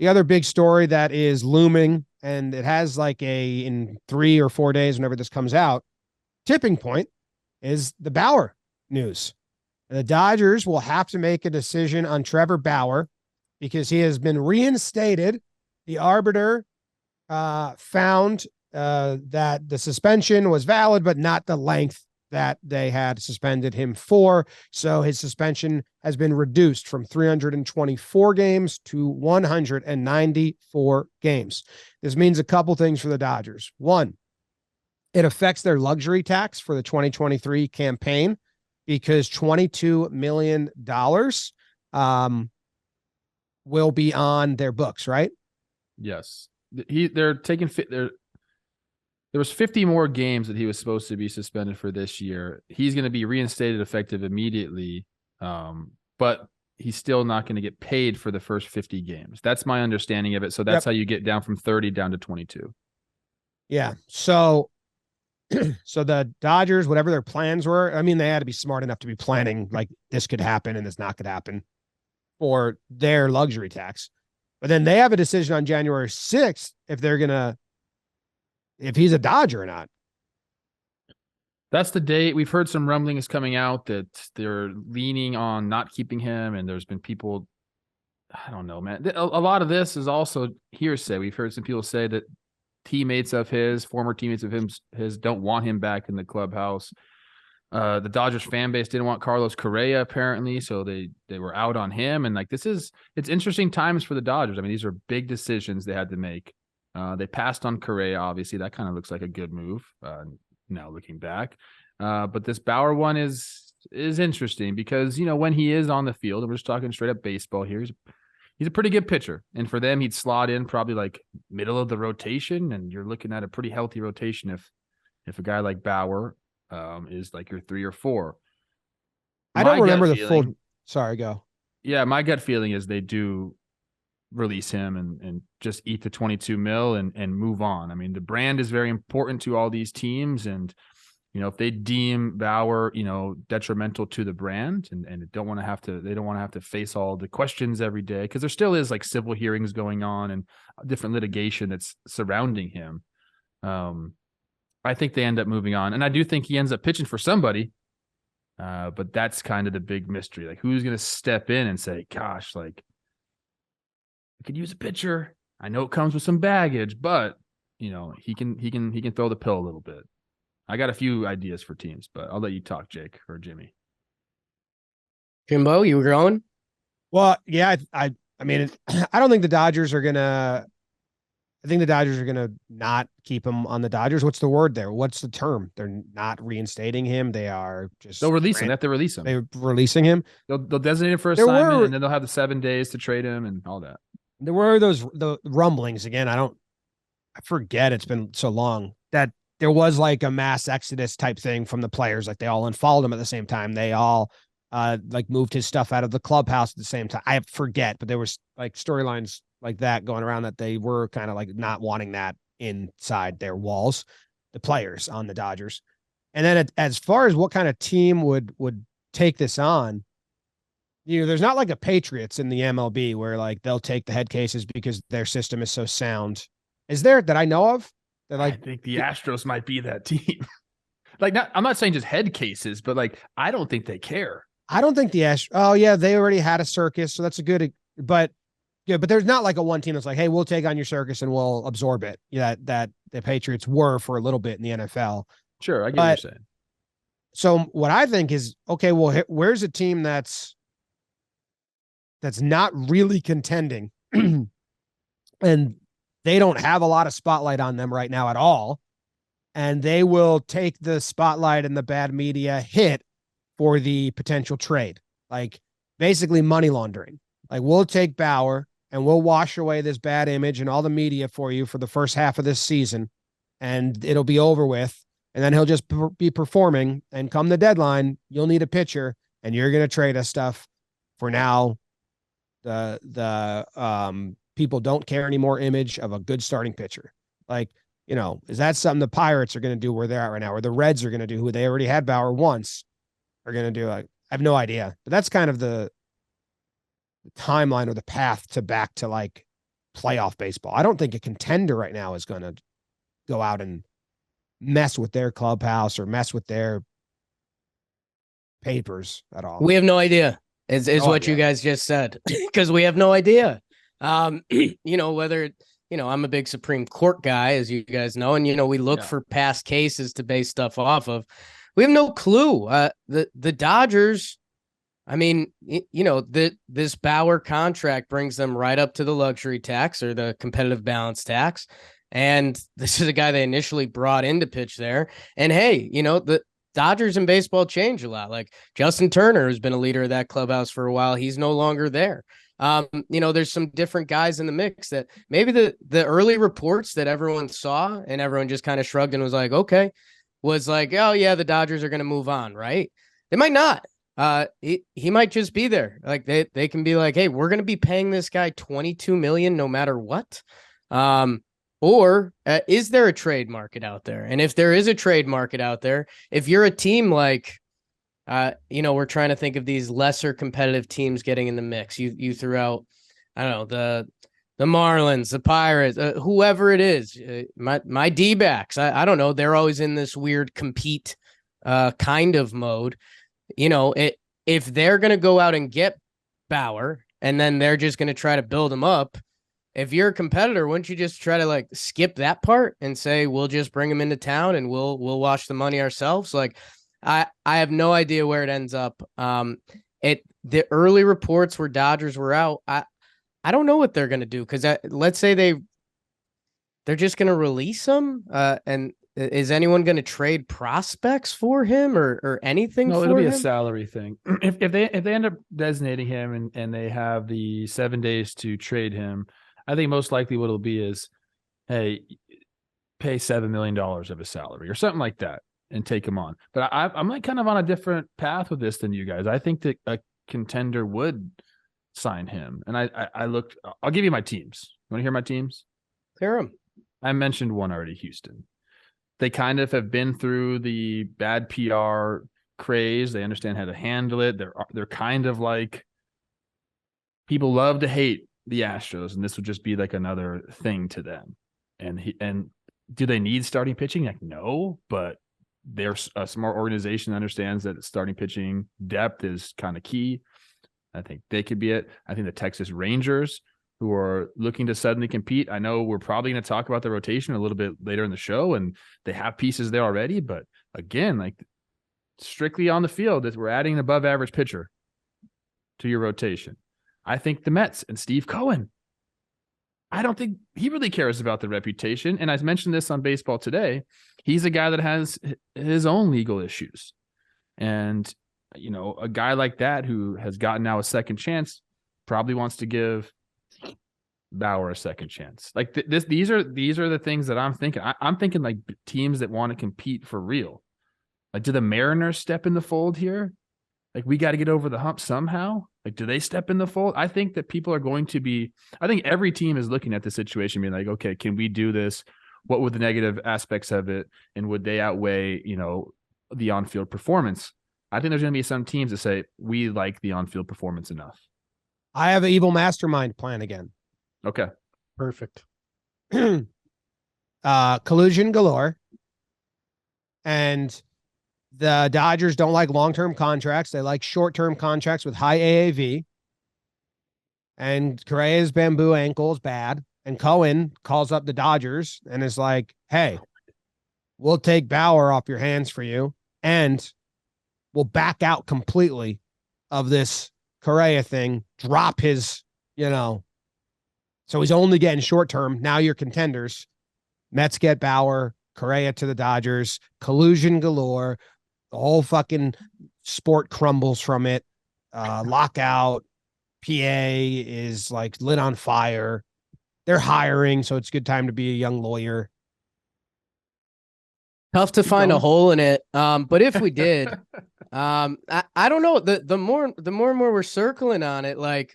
The other big story that is looming, and it has like in 3 or 4 days, whenever this comes out, tipping point is the Bauer news. The Dodgers will have to make a decision on Trevor Bauer because he has been reinstated. The arbiter found that the suspension was valid, but not the length that they had suspended him for. So his suspension has been reduced from 324 games to 194 games. This means a couple things for the Dodgers. One, it affects their luxury tax for the 2023 campaign because $22 million will be on their books, right? Yes. They're taking there was 50 more games that he was supposed to be suspended for this year. He's going to be reinstated effective immediately, but he's still not going to get paid for the first 50 games. That's my understanding of it. So that's how you get down from 30 down to 22. Yeah. So the Dodgers, whatever their plans were, I mean, they had to be smart enough to be planning like this could happen and this not could happen for their luxury tax. But then they have a decision on January 6th if he's a Dodger or not. That's the date. We've heard some rumblings coming out that they're leaning on not keeping him, and there's been people, I don't know, man. A lot of this is also hearsay. We've heard some people say that former teammates of his don't want him back in the clubhouse. The Dodgers fan base didn't want Carlos Correa apparently, so they were out on him. And like it's interesting times for the Dodgers. I mean, these are big decisions they had to make. They passed on Correa, obviously. That kind of looks like a good move now looking back. But this Bauer one is interesting because, when he is on the field, and we're just talking straight up baseball here, he's a pretty good pitcher. And for them, he'd slot in probably like middle of the rotation, and you're looking at a pretty healthy rotation if a guy like Bauer is like your 3 or 4. I don't remember the full. Sorry, go. Yeah, my gut feeling is they do release him and just eat the 22 mil and move on. I mean, the brand is very important to all these teams, and if they deem Bauer detrimental to the brand and they don't want to have to face all the questions every day, because there still is like civil hearings going on and different litigation that's surrounding him. I think they end up moving on, and I do think he ends up pitching for somebody. But that's kind of the big mystery. Like, who's going to step in and say, gosh, like, I could use a pitcher. I know it comes with some baggage, but he can throw the pill a little bit. I got a few ideas for teams, but I'll let you talk, Jake or Jimmy. Jimbo, you were going? Well, yeah, I mean, I don't think the Dodgers are gonna. I think the Dodgers are gonna not keep him on the Dodgers. What's the word there? What's the term? They're not reinstating him. They are just. They'll release him. They have to release him. They're releasing him. They'll designate him for assignment, and then they'll have the 7 days to trade him and all that. There were the rumblings again. I forget. It's been so long that there was like a mass exodus type thing from the players. Like they all unfollowed him at the same time. They all like moved his stuff out of the clubhouse at the same time. I forget, but there was like storylines like that going around that they were kind of like not wanting that inside their walls, the players on the Dodgers. And then as far as what kind of team would take this on, there's not like a Patriots in the MLB where like they'll take the head cases because their system is so sound. Is there that I know of? That like, I think the Astros might be that team. I'm not saying just head cases, but like, I don't think they care. I don't think the Astros. Oh yeah, they already had a circus, so that's a good. But there's not like a one team that's like, hey, we'll take on your circus and we'll absorb it. Yeah, that the Patriots were for a little bit in the NFL. Sure, I get what you're saying. So what I think is, okay, well, where's a team that's not really contending and they don't have a lot of spotlight on them right now at all. And they will take the spotlight and the bad media hit for the potential trade, like basically money laundering. Like, we'll take Bauer and we'll wash away this bad image and all the media for you for the first half of this season, and it'll be over with. And then he'll just be performing, and come the deadline, you'll need a pitcher and you're going to trade us stuff. For now, the people don't care anymore image of a good starting pitcher. Like, is that something the Pirates are going to do where they're at right now, or the Reds are going to do, who they already had Bauer once, are going to do? Like, I have no idea, but that's kind of the timeline or the path back to like playoff baseball. I don't think a contender right now is going to go out and mess with their clubhouse or mess with their papers at all. We have no idea. Is No what idea. you guys just said, because we have no idea. Whether, I'm a big Supreme Court guy, as you guys know, and, we look for past cases to base stuff off of. We have no clue. The Dodgers, I mean, this Bauer contract brings them right up to the luxury tax or the competitive balance tax. And this is a guy they initially brought in to pitch there. And hey, the Dodgers in baseball change a lot. Like Justin Turner has been a leader of that clubhouse for a while. He's no longer there. There's some different guys in the mix that maybe the early reports that everyone saw and everyone just kind of shrugged and was like, okay, was like, oh yeah, the Dodgers are going to move on, right? They might not. He might just be there. Like they can be like, hey, we're going to be paying this guy $22 million no matter what. Or is there a trade market out there? And if there is a trade market out there, if you're a team like, we're trying to think of these lesser competitive teams getting in the mix. You threw out, I don't know, the Marlins, the Pirates, whoever it is, my D-backs. I don't know. They're always in this weird compete kind of mode. If they're going to go out and get Bauer and then they're just going to try to build him up, if you're a competitor, wouldn't you just try to like skip that part and say, we'll just bring him into town and we'll wash the money ourselves? Like, I have no idea where it ends up. The early reports where Dodgers were out, I don't know what they're going to do. Cause let's say they're just going to release him. And is anyone going to trade prospects for him or anything? No, for it'll be him? a salary thing. If they end up designating him and they have the 7 days to trade him, I think most likely what it'll be is, hey, pay $7 million of his salary or something like that and take him on. But I'm like kind of on a different path with this than you guys. I think that a contender would sign him. And I looked, I'll give you my teams. You want to hear my teams? Hear them. I mentioned one already, Houston. They kind of have been through the bad PR craze. They understand how to handle it. They're kind of like, people love to hate the Astros, and this would just be like another thing to them. And do they need starting pitching? Like, no, but they're a smart organization that understands that starting pitching depth is kind of key. I think they could be it. I think the Texas Rangers, who are looking to suddenly compete. I know we're probably going to talk about the rotation a little bit later in the show, and they have pieces there already. But again, like strictly on the field, that we're adding an above average pitcher to your rotation. I think the Mets and Steve Cohen. I don't think he really cares about the reputation. And I mentioned this on Baseball Today. He's a guy that has his own legal issues. And, a guy like that who has gotten now a second chance probably wants to give Bauer a second chance. Like these are the things that I'm thinking. I'm thinking like teams that want to compete for real. Like, do the Mariners step in the fold here? Like, we got to get over the hump somehow. Like, do they step in the fold? I think that people are going to be, I think every team is looking at the situation being like, okay, can we do this? What would the negative aspects of it? And would they outweigh, the on-field performance? I think there's going to be some teams that say, we like the on-field performance enough. I have an evil mastermind plan again. Okay. Perfect. Collusion galore. And the Dodgers don't like long-term contracts. They like short-term contracts with high AAV. And Correa's bamboo ankle is bad. And Cohen calls up the Dodgers and is like, hey, we'll take Bauer off your hands for you. And we'll back out completely of this Correa thing, drop his, so he's only getting short-term. Now you're contenders. Mets get Bauer, Correa to the Dodgers, collusion galore. The whole fucking sport crumbles from it. Lockout. PA is like lit on fire. They're hiring, so it's a good time to be a young lawyer. Tough to find a hole in it. But if we did, I don't know. The more and more we're circling on it, like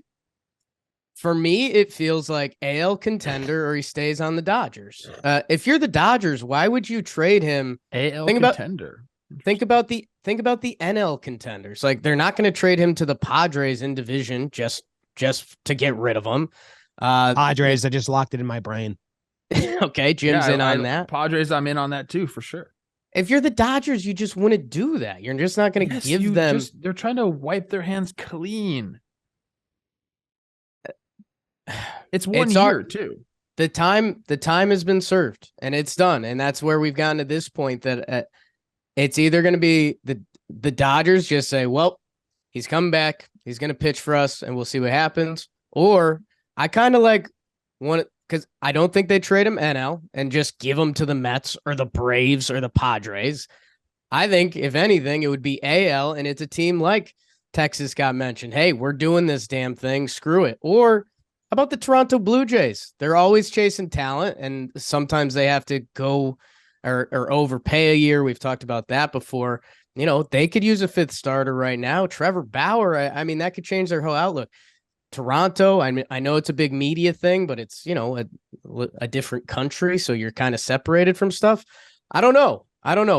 for me, it feels like AL contender or he stays on the Dodgers. If you're the Dodgers, why would you trade him? AL contender. Think about the NL contenders. Like, they're not going to trade him to the Padres in division just to get rid of him. Padres, I just locked it in my brain. Okay, Jim's in on that. Padres, I'm in on that too, for sure. If you're the Dodgers, you just wouldn't do that. You're just not going to give them. They're trying to wipe their hands clean. It's 1 year too. The time has been served and it's done. And that's where we've gotten to this point that it's either going to be the Dodgers just say, well, he's coming back. He's going to pitch for us and we'll see what happens. Or I kind of like want because I don't think they trade him NL and just give him to the Mets or the Braves or the Padres. I think, if anything, it would be AL, and it's a team like Texas got mentioned. Hey, we're doing this damn thing. Screw it. Or how about the Toronto Blue Jays? They're always chasing talent, and sometimes they have to go or overpay a year. We've talked about that before. They could use a fifth starter right now. Trevor Bauer, I mean, that could change their whole outlook. Toronto, I mean, I know it's a big media thing, but it's, a different country. So you're kind of separated from stuff. I don't know.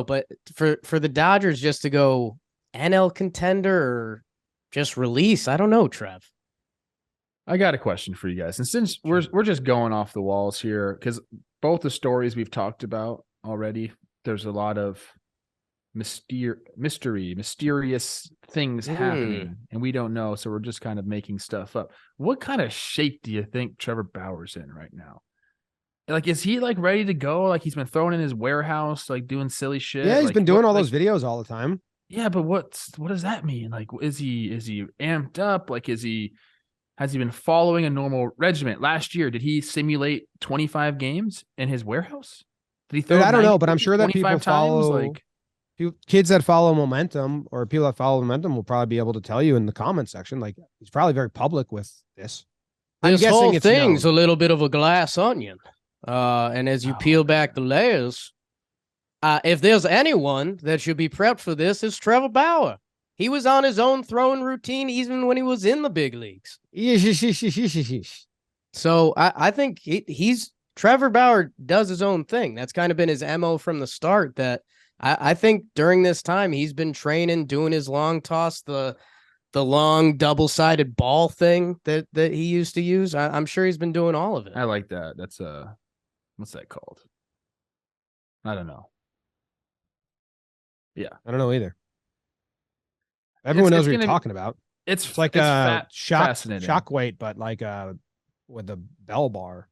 But for the Dodgers just to go NL contender or just release, I don't know, Trev. I got a question for you guys. And since we're just going off the walls here, because both the stories we've talked about already, there's a lot of mysterious things happening, and we don't know, so we're just kind of making stuff up. What kind of shape do you think Trevor Bauer's in right now? Like, is he like ready to go? Like, he's been thrown in his warehouse, like doing silly shit. Yeah, he's been doing all those videos all the time. Yeah, but what does that mean? Like, is he amped up? Like, has he been following a normal regimen? Last year, did he simulate 25 games in his warehouse? Did he throw? I don't know, but I'm sure that people follow like. Kids that follow Momentum or people that follow Momentum will probably be able to tell you in the comment section. Like, he's probably very public with this. This whole thing's a little bit of a glass onion. And as you peel back the layers, if there's anyone that should be prepped for this, it's Trevor Bauer. He was on his own throwing routine even when he was in the big leagues. So I think he's Trevor Bauer does his own thing. That's kind of been his MO from the start, that I think during this time he's been training, doing his long toss, the long double-sided ball thing that he used to use. I'm sure he's been doing all of it. I like that. That's what's that called? I don't know. Yeah, I don't know either. Everyone knows what you're talking about. It's like a shock weight, but like with a bell bar.